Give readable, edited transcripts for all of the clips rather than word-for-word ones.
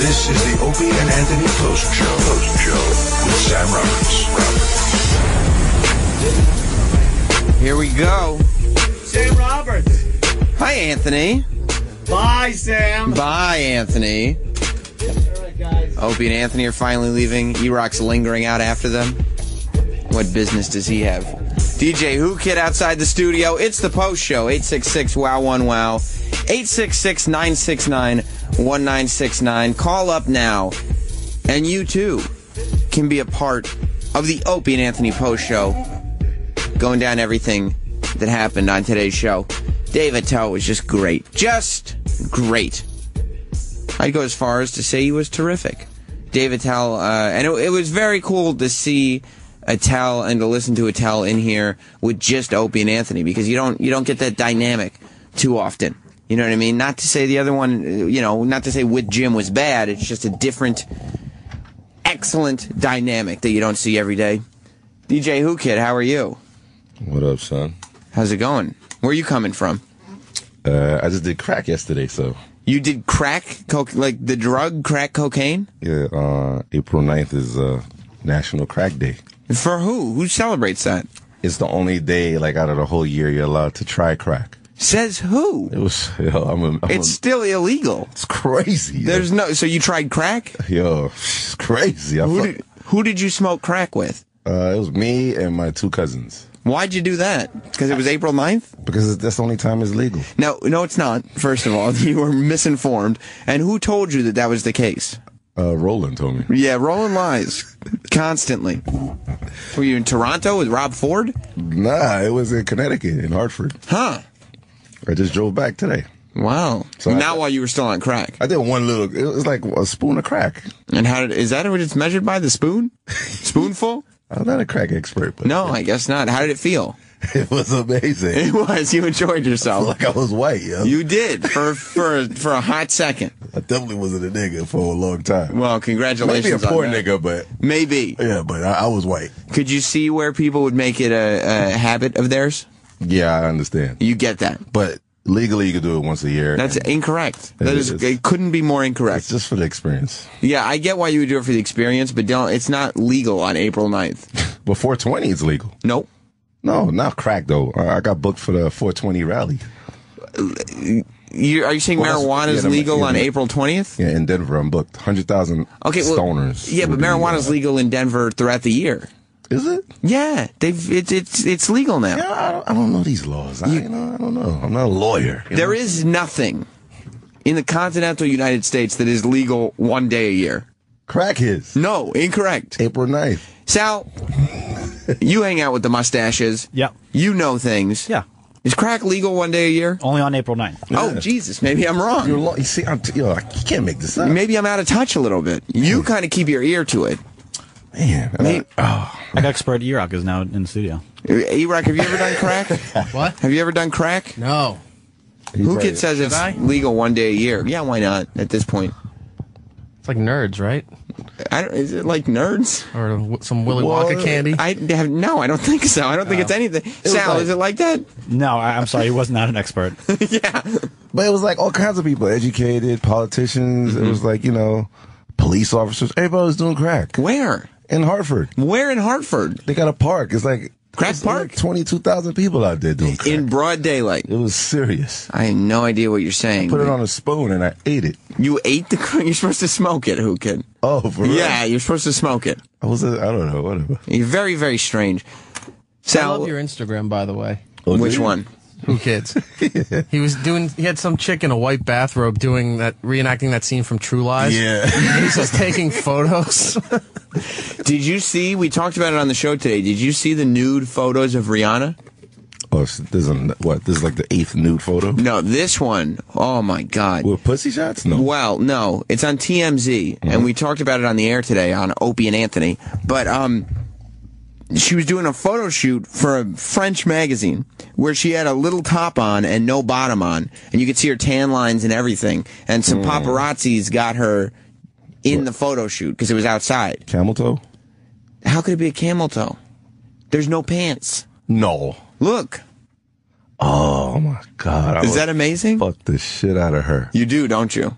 This is the Opie and Anthony Post Show with Sam Roberts. Here we go. Sam Roberts. Hi, Anthony. Bye, Sam. Bye, Anthony. All right, guys. Opie and Anthony are finally leaving. E-Rock's lingering out after them. What business does he have? DJ Whoo Kid outside the studio. It's the Post Show. 866-WOW-1-WOW. 866-969-1969. Call up now. And you, too, can be a part of the Opie and Anthony Post Show. Going down everything that happened on today's show. Dave Attell was just great. Just great. I'd go as far as to say he was terrific. Dave Attell, and it was very cool to see Attell and to listen to Attell in here with just Opie and Anthony, because you don't get that dynamic too often. You know what I mean? Not to say the other one, not to say with Jim was bad. It's just a different, excellent dynamic that you don't see every day. DJ Whoo Kid, how are you? What up, son? How's it going? Where are you coming from? I just did crack yesterday, so. You did crack? Like the drug, crack cocaine? Yeah, April 9th is National Crack Day. For who? Who celebrates that? It's the only day, out of the whole year, you're allowed to try crack. Says who? It was, it's still illegal. It's crazy. So you tried crack? Yo, it's crazy. Who did you smoke crack with? It was me and my two cousins. Why'd you do that? Because it was April 9th? Because that's the only time it's legal. No, it's not. First of all, you were misinformed. And who told you that was the case? Roland told me. Yeah, Roland lies. Constantly. Were you in Toronto with Rob Ford? Nah, it was in Connecticut, in Hartford. Huh. I just drove back today. Wow. So while you were still on crack? I did one little, it was like a spoon of crack. And is that what it's measured by, the spoon? Spoonful? I'm not a crack expert. But no, I guess not. How did it feel? It was amazing. It was. You enjoyed yourself. I felt like I was white, yo. You did, for a hot second. I definitely wasn't a nigga for a long time. Well, congratulations. Maybe a poor on that. nigga, but... Maybe. Yeah, but I was white. Could you see where people would make it a habit of theirs? Yeah, I understand. You get that. But legally, you could do it once a year. That's incorrect. It couldn't be more incorrect. It's just for the experience. Yeah, I get why you would do it for the experience, but it's not legal on April 9th. But 420 is legal. Nope. No, not crack, though. I got booked for the 420 rally. Are you saying marijuana is legal on April 20th? Yeah, in Denver, I'm booked. 100,000 stoners. Yeah, but marijuana is legal in Denver throughout the year. Is it? Yeah, it's legal now. Yeah, I don't know these laws. I don't know. I'm not a lawyer. There is nothing in the continental United States that is legal one day a year. Crack is. No, incorrect. April 9th. Sal, you hang out with the mustaches. Yeah. You know things. Yeah. Is crack legal one day a year? Only on April 9th. Yeah. Oh, Jesus. Maybe I'm wrong. You see, you can't make this up. Maybe I'm out of touch a little bit. You kind of keep your ear to it. Man. Like expert E-Rock is now in the studio. E-Rock, have you ever done crack? What? Have you ever done crack? No. Who kid says it's legal one day a year? Yeah, why not at this point? It's like Nerds, right? Is it like Nerds? Or some Willy Wonka candy? No, I don't think so. I don't think it's anything. Sal, is it like that? No, I'm sorry. He was not an expert. Yeah. But it was like all kinds of people, educated, politicians. Mm-hmm. It was like, police officers. Everybody was doing crack. Where? In Hartford. Where in Hartford? They got a park. It's like... Crack park? Like 22,000 people out there doing crack. In broad daylight. It was serious. I have no idea what you're saying. I put it on a spoon and I ate it. You ate the crack? You're supposed to smoke it, Who kid? Oh, for real? Yeah, you're supposed to smoke it. I don't know, whatever. You're very, very strange. Sal, I love your Instagram, by the way. Oh, which one? Who Kids? He had some chick in a white bathrobe reenacting that scene from True Lies. Yeah. He's just taking photos. Did you see, we talked about it on the show today, did you see the nude photos of Rihanna? Oh, this is like the 8th nude photo? No, this one, oh my God. With pussy shots? No. Well, no, it's on TMZ, and we talked about it on the air today on Opie and Anthony, but she was doing a photo shoot for a French magazine where she had a little top on and no bottom on, and you could see her tan lines and everything, and some paparazzis got her in the photo shoot because it was outside. Camel toe? How could it be a camel toe? There's no pants. No. Look. Oh my God. Is that amazing? Fuck the shit out of her. You do, don't you?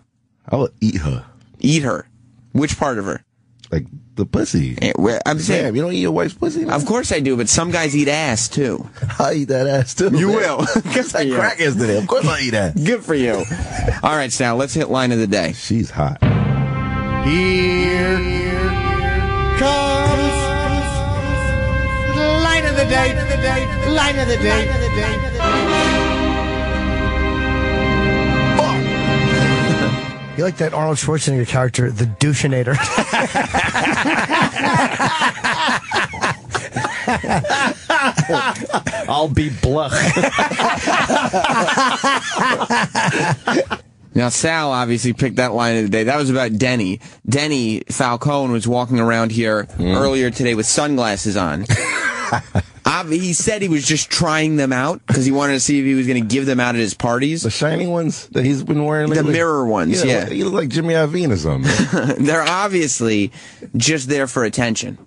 I would eat her. eat her. Which part of her? Like the pussy. I'm saying, Damn, you don't eat your wife's pussy? Man? of course I do, but some guys eat ass too. I eat that ass too. You man. will. Good for I you. crack yesterday. Of course I eat that. Good for you. All right, Sal, let's hit line of the day. She's hot. Here comes line of the day. Line of the day. You like that Arnold Schwarzenegger character, the doucheinator. I'll be bluff. Now, Sal obviously picked that line of the day. That was about Denny. Denny Falcone was walking around here earlier today with sunglasses on. He said he was just trying them out because he wanted to see if he was going to give them out at his parties. The shiny ones that he's been wearing lately? The mirror ones, yeah. He looks like Jimmy Iovine or something. They're obviously just there for attention.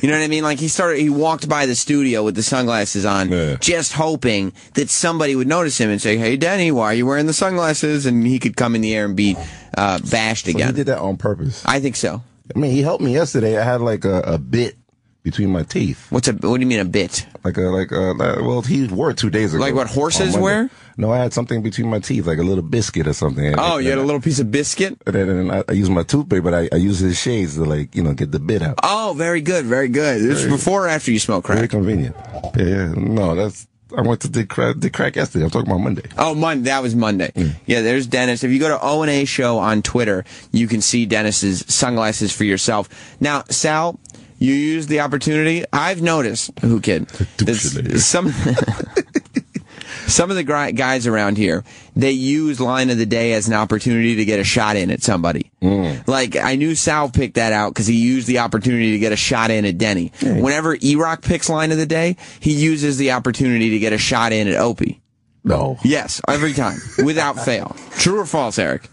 You know what I mean? Like he walked by the studio with the sunglasses on, just hoping that somebody would notice him and say, "Hey, Denny, why are you wearing the sunglasses?" And he could come in the air and be bashed again. He did that on purpose. I think so. I mean, he helped me yesterday. I had like a bit between my teeth. What do you mean a bit? Well, he wore it 2 days ago. Like what horses wear? No, I had something between my teeth, like a little biscuit or something. Oh, you had a little piece of biscuit? And then I used my toothpick, but I used his shades to get the bit out. Oh, very good, very good. This is before or after you smoke crack? Very convenient. Yeah. No, I went to did crack yesterday. I'm talking about Monday. Oh, that was Monday. Yeah, there's Dennis. If you go to O&A Show on Twitter, you can see Dennis's sunglasses for yourself. Now, Sal, you used the opportunity. I've noticed, Who Kid, some of the guys around here, they use line of the day as an opportunity to get a shot in at somebody. Like, I knew Sal picked that out because he used the opportunity to get a shot in at Denny. Whenever E-Rock picks line of the day, he uses the opportunity to get a shot in at Opie. No. Yes, every time, without fail. True or false, Eric?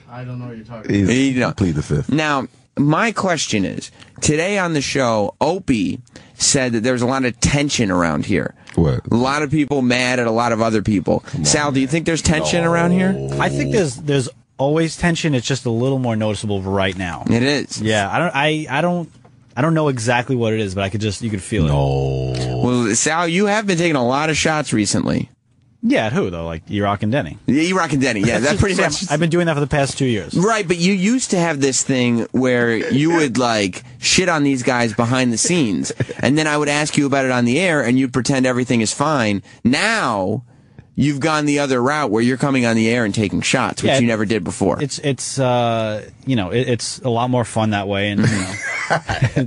I don't know what you're talking about. He's plead the fifth. Now, my question is, today on the show, Opie said that there's a lot of tension around here. What? A lot of people mad at a lot of other people. Sal, do you think there's tension around here? I think there's always tension. It's just a little more noticeable right now. It is. Yeah, I don't know exactly what it is, but you could feel it. Well, Sal, you have been taking a lot of shots recently. Yeah, at who though? Like E-Rock and Denny. E-Rock and Denny, yeah, that's pretty much. I've been doing that for the past 2 years. Right, but you used to have this thing where you would shit on these guys behind the scenes, and then I would ask you about it on the air, and you'd pretend everything is fine. Now, you've gone the other route where you're coming on the air and taking shots, which you never did before. It's it's a lot more fun that way, and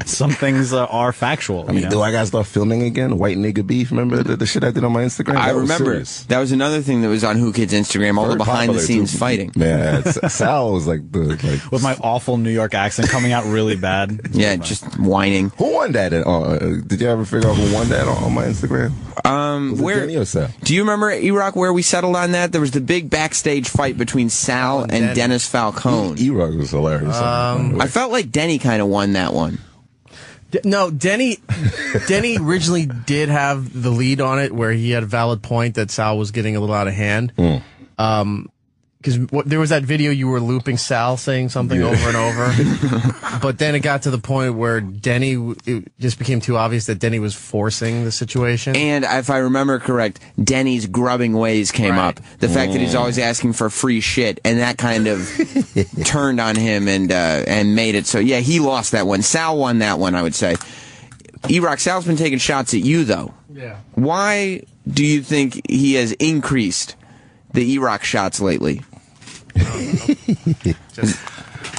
some things are factual. I mean, do I gotta start filming again? White nigga beef. Remember the shit I did on my Instagram? I remember. That was another thing that was on Who Kid's Instagram, all the behind the scenes fighting. Man, Sal was with my awful New York accent coming out really bad. Yeah, just whining. Who won that? Did you ever figure out who won that on my Instagram? Where Denny or Sal? Do you remember E-Rock where we settled on that? There was the big backstage fight between Sal and Dennis Falcone. E-Rock was hilarious. I felt like Denny kind of won that one. No, Denny originally did have the lead on it, where he had a valid point that Sal was getting a little out of hand. Because there was that video you were looping Sal saying something over and over, but then it got to the point where it just became too obvious that Denny was forcing the situation. And if I remember correct, Denny's grubbing ways came up. The fact that he's always asking for free shit, and that kind of turned on him and made it so. Yeah, he lost that one. Sal won that one, I would say. E-Rock, Sal's been taking shots at you though. Yeah. Why do you think he has increased the E-Rock shots lately? Just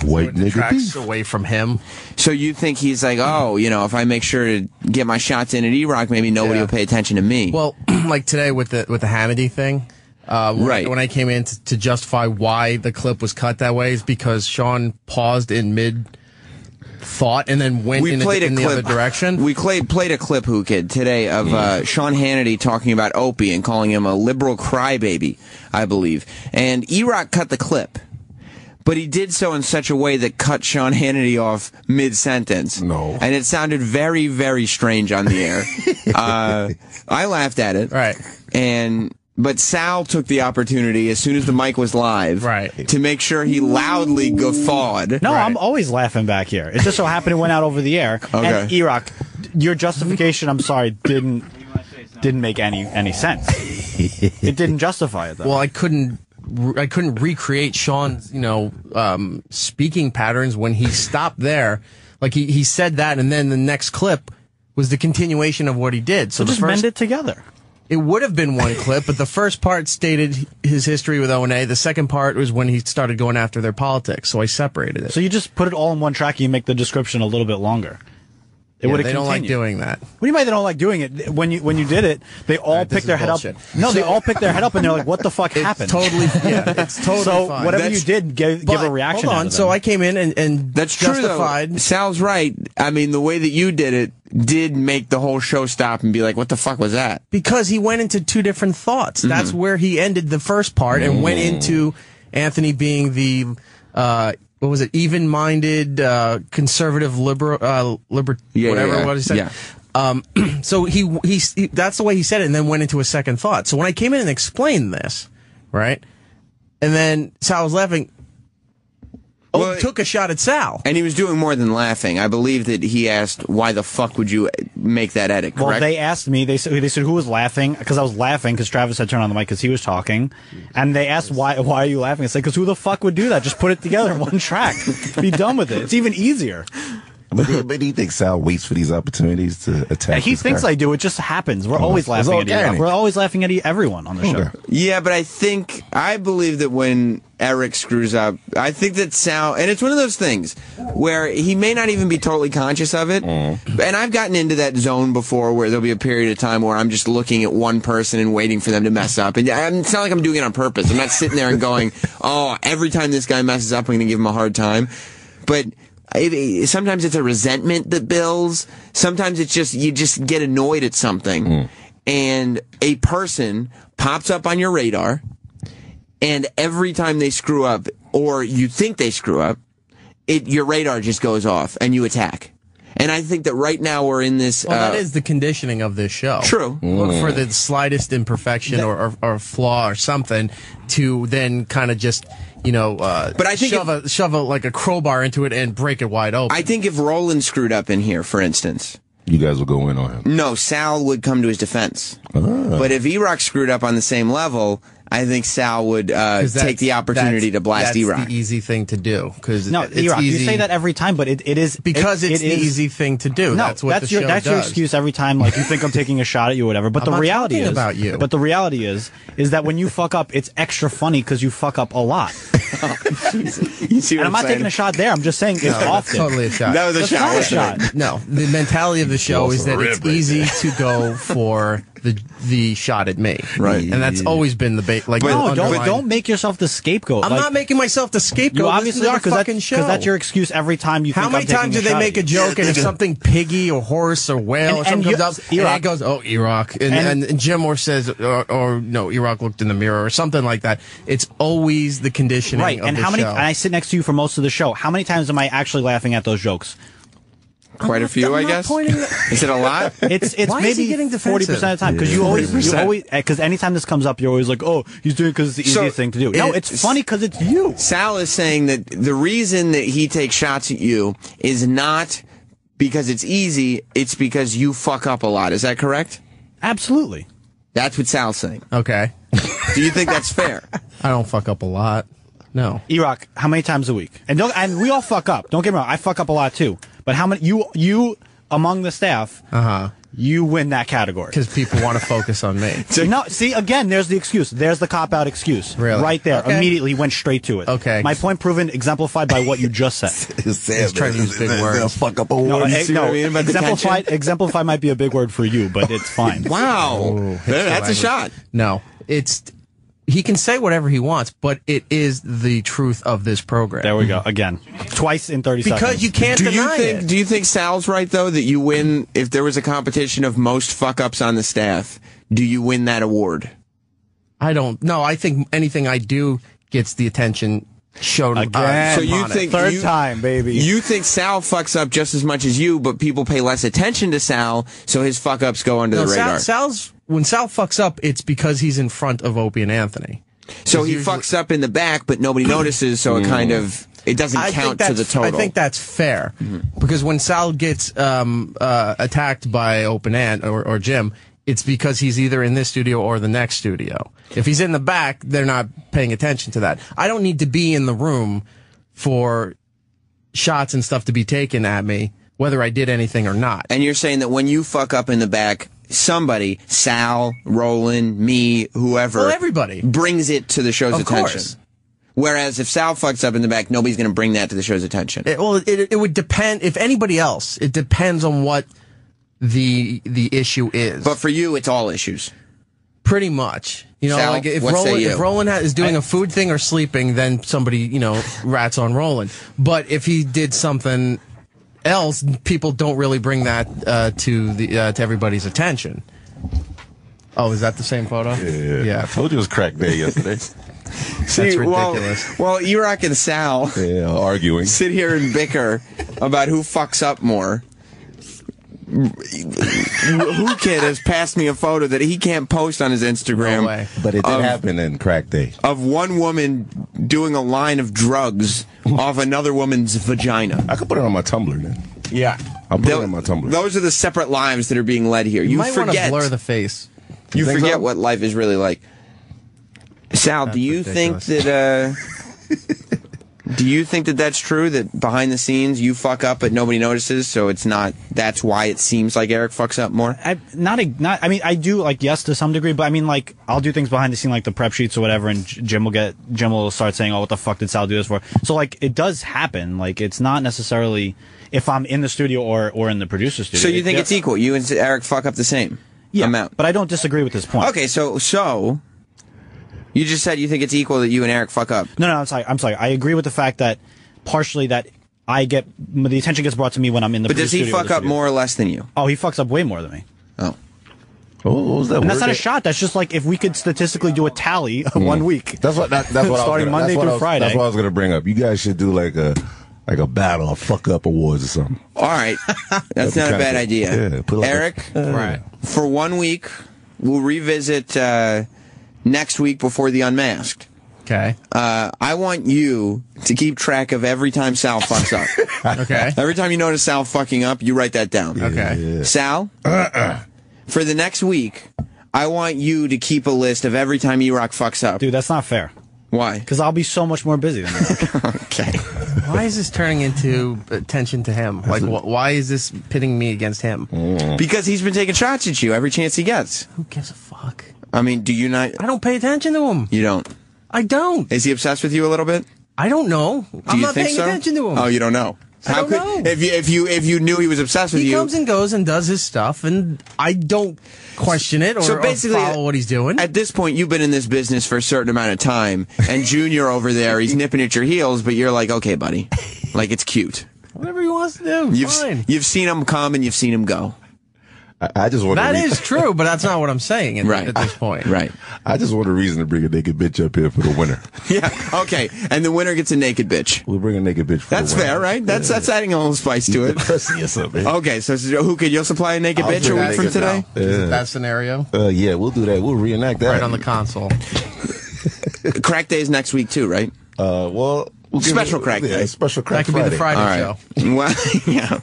White nigga tracks beef. away from him. So you think he's like, if I make sure to get my shots in at E-Rock, maybe nobody will pay attention to me. Well, like today with the Hannity thing, when I came in to justify why the clip was cut that way is because Sean paused in mid thought and then went in the other direction. We played a clip, Who Kid, today of Sean Hannity talking about Opie and calling him a liberal crybaby, I believe. And E-Rock cut the clip. But he did so in such a way that cut Sean Hannity off mid-sentence. No. And it sounded very, very strange on the air. I laughed at it. Right. And But Sal took the opportunity as soon as the mic was live to make sure he loudly guffawed. No, I'm always laughing back here. It just so happened it went out over the air. Okay. And E-Rock, your justification, I'm sorry, didn't make any sense. It didn't justify it, though. Well, I couldn't recreate Sean's, speaking patterns when he stopped there. Like he said that, and then the next clip was the continuation of what he did. So just mend it together. It would have been one clip, but the first part stated his history with O&A. The second part was when he started going after their politics, so I separated it. So you just put it all in one track and you make the description a little bit longer. They don't like doing that. What do you mean they don't like doing it? When you did it, they all picked their head up. No, they all picked their head up and they're like, "What the fuck happened?" It's totally so fine. whatever you did, give a reaction. Hold on. So I came in and that's justified. True, though. Sal's right. I mean, the way that you did it did make the whole show stop and be like, "What the fuck was that?" Because he went into two different thoughts. That's where he ended the first part and went into Anthony being the. What was it? Even-minded, conservative, whatever. What he said. Yeah. So he that's the way he said it, and then went into a second thought. So when I came in and explained this, right, and then Sal was laughing. Took a shot at Sal. And he was doing more than laughing. I believe that he asked, why the fuck would you make that edit, correct? Well, they asked me, they said who was laughing? Because I was laughing because Travis had turned on the mic because he was talking. And they asked, why are you laughing? I said, because who the fuck would do that? Just put it together in one track. Be done with it. It's even easier. But do you think Sal waits for these opportunities to attack? He thinks I do. It just happens. We're always laughing at E-Rock. We're always laughing at everyone on the show. Yeah, but I believe that when Eric screws up, I think that Sal, and it's one of those things where he may not even be totally conscious of it. And I've gotten into that zone before where there'll be a period of time where I'm just looking at one person and waiting for them to mess up. And it's not like I'm doing it on purpose. I'm not sitting there and going, oh, every time this guy messes up, I'm going to give him a hard time. But sometimes it's a resentment that builds. Sometimes it's just you just get annoyed at something, and a person pops up on your radar, and every time they screw up, or you think they screw up, your radar just goes off, and you attack. And I think that right now we're in this. Well, that is the conditioning of this show. True. Look for the slightest imperfection or flaw or something to then kind of just. But I think shove a crowbar into it and break it wide open. I think if Roland screwed up in here, for instance, you guys will go in on him. No, Sal would come to his defense. But if E-Rock screwed up on the same level, I think Sal would take the opportunity to blast E-Rock. That's the easy thing to do. No, E-Rock, you say that every time, but it is... Because it's the easy thing to do. No, that's what the show does. That's your excuse every time, like, you think I'm taking a shot at you or whatever. But the reality is... about you. But the reality is that when you fuck up, it's extra funny because you fuck up a lot. You see what and I'm not taking a shot there. I'm just saying it's often. That's totally a shot. That was a shot. Not a shot. No, the mentality of the show is that it's easy to go for the shot at me. Right. And that's always been the bait. Like, no, don't make yourself the scapegoat. I'm not making myself the scapegoat. You obviously are, because that's your excuse every time you think How many times do they make a joke and if something piggy or horse or whale or something comes up, and it goes, oh, E-Rock. And Jim or says, or no, E-Rock looked in the mirror or something like that. It's always the conditioning of and the how many? show. And I sit next to you for most of the show. How many times am I actually laughing at those jokes? Quite a few, I guess. Is it a lot? It's Why maybe is he getting 40% of the time because you always because anytime this comes up, you're always like, oh, he's doing it because it's the easiest thing to do. No, it's funny because it's you. Sal is saying that the reason that he takes shots at you is not because it's easy; it's because you fuck up a lot. Is that correct? Absolutely. That's what Sal's saying. Okay. Do you think that's fair? I don't fuck up a lot. No. E-Rock, how many times a week? And we all fuck up. Don't get me wrong. I fuck up a lot too. But how many you among the staff? You win that category Because people want to focus on me. No, see, again, there's the excuse. There's the cop-out excuse. Really? Right there. Okay. Immediately went straight to it. Okay. My point proven, exemplified by what you just said. He's trying to use big words. Fuck up a No, word. exemplified might be a big word for you, but it's fine. Wow. That's a shot. No, he can say whatever he wants, but it is the truth of this program. There we go. Again. Twice in 30 seconds. Because you can't deny it. Do you think Sal's right, though, that you win, if there was a competition of most fuck-ups on the staff, do you win that award? I don't know. I think anything I do gets the attention showed Again. So you think third time, baby? You think Sal fucks up just as much as you, but people pay less attention to Sal, so his fuck ups go under the radar. When Sal fucks up, it's because he's in front of Opie and Anthony. So he fucks up in the back, but nobody notices, so it doesn't count to the total. I think that's fair. Because when Sal gets attacked by Open Ant or Jim, it's because he's either in this studio or the next studio. If he's in the back, they're not paying attention to that. I don't need to be in the room for shots and stuff to be taken at me, whether I did anything or not. And you're saying that when you fuck up in the back, somebody, Sal, Roland, me, whoever, Well, everybody. brings it to the show's Of attention. course. Whereas if Sal fucks up in the back, nobody's going to bring that to the show's attention. It would depend. If anybody else, it depends on what the issue is. But for you, it's all issues. Pretty much. You know, Sal, like if what say you? Roland is doing a food thing or sleeping, then somebody, rats on Roland. But if he did something else, people don't really bring that to everybody's attention. Oh, is that the same photo? Yeah. I told you it was crack day yesterday. That's ridiculous. Well, E-Rock and Sal Arguing. sit here and bicker about who fucks up more. Who Kid has passed me a photo that he can't post on his Instagram. No way. But it did happen in crack day. Of one woman doing a line of drugs off another woman's vagina. I could put it on my Tumblr then. Yeah. I'll put it on my Tumblr. Those are the separate lives that are being led here. You might want to forget. blur the face. You think forget so? what life is really like. Sal, do you think that that's true, that behind the scenes you fuck up but nobody notices, so it's not, that's why it seems like Eric fucks up more? I mean, I do, like, yes, to some degree, but I mean, like, I'll do things behind the scene, like the prep sheets or whatever, and Jim will start saying, oh, what the fuck did Sal do this for? So, like, it does happen. Like, it's not necessarily if I'm in the studio or in the producer studio. So you think it's equal? You and Eric fuck up the same amount? But I don't disagree with this point. Okay, so you just said you think it's equal that you and Eric fuck up. No, I'm sorry. I agree with the fact that partially that the attention gets brought to me when I'm in the But producer does he studio. fuck up more or less than you? Oh, he fucks up way more than me. Oh. What was that? And that's not a shot. That's just like if we could statistically do a tally of 1 week. That's what I was Starting Monday through Friday. That's what I was going to bring up. You guys should do like a battle of fuck up awards or something. All right. That's not a bad idea. Yeah, put like Eric, Right. for 1 week, we'll revisit next week before the Unmasked. Okay. I want you to keep track of every time Sal fucks up. Okay. Every time you notice Sal fucking up, you write that down. Okay. Yeah. Sal, for the next week, I want you to keep a list of every time E-Rock fucks up. Dude, that's not fair. Why? Because I'll be so much more busy than you. Okay. Why is this turning into attention to him? Like, why is this pitting me against him? Because he's been taking shots at you every chance he gets. Who gives a fuck? I mean, do you not? I don't pay attention to him. You don't. I don't. Is he obsessed with you a little bit? I don't know. Do I'm you not think paying so? attention to him. Oh, you don't know. I don't know. If you knew he was obsessed with He you, comes and goes and does his stuff, and I don't question it or follow what he's doing. At this point, you've been in this business for a certain amount of time, and Junior over there, he's nipping at your heels, but you're like, okay, buddy, like it's cute. Whatever he wants to do, fine. You've seen him come and you've seen him go. I just want That is true, but that's not what I'm saying at this point. Right. I just want a reason to bring a naked bitch up here for the winner. Yeah. Okay. And the winner gets a naked bitch. We'll bring a naked bitch for That's the winner. fair, right? That's adding a little spice to it. Pussy or something. Okay. So who could you'll supply a naked I'll bitch a bring a week from naked today? That scenario, Yeah, we'll do that. We'll reenact that. right on the console. Crack Day is next week too, right? Well, we'll give Special it- Crack Day. Special That crack could be the Friday All right. show. Well, yeah.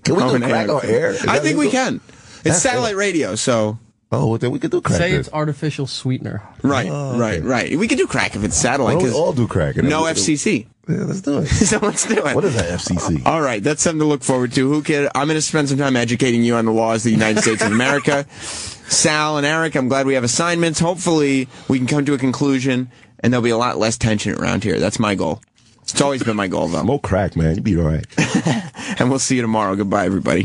Can we do On crack air. on air? Is I that think we legal? can. It's That's satellite radio, so Oh, well, then we could do crack. Say then. it's artificial sweetener. right. We can do crack if it's satellite. Why don't we 'cause all do crack? And then no we'll- FCC. Yeah, let's do it. So let's do it. What is that FCC? All right, that's something to look forward to. Who Kid, I'm going to spend some time educating you on the laws of the United States of America. Sal and Eric, I'm glad we have assignments. Hopefully, we can come to a conclusion, and there'll be a lot less tension around here. That's my goal. It's always been my goal, though. More crack, man. You be all right. And we'll see you tomorrow. Goodbye, everybody.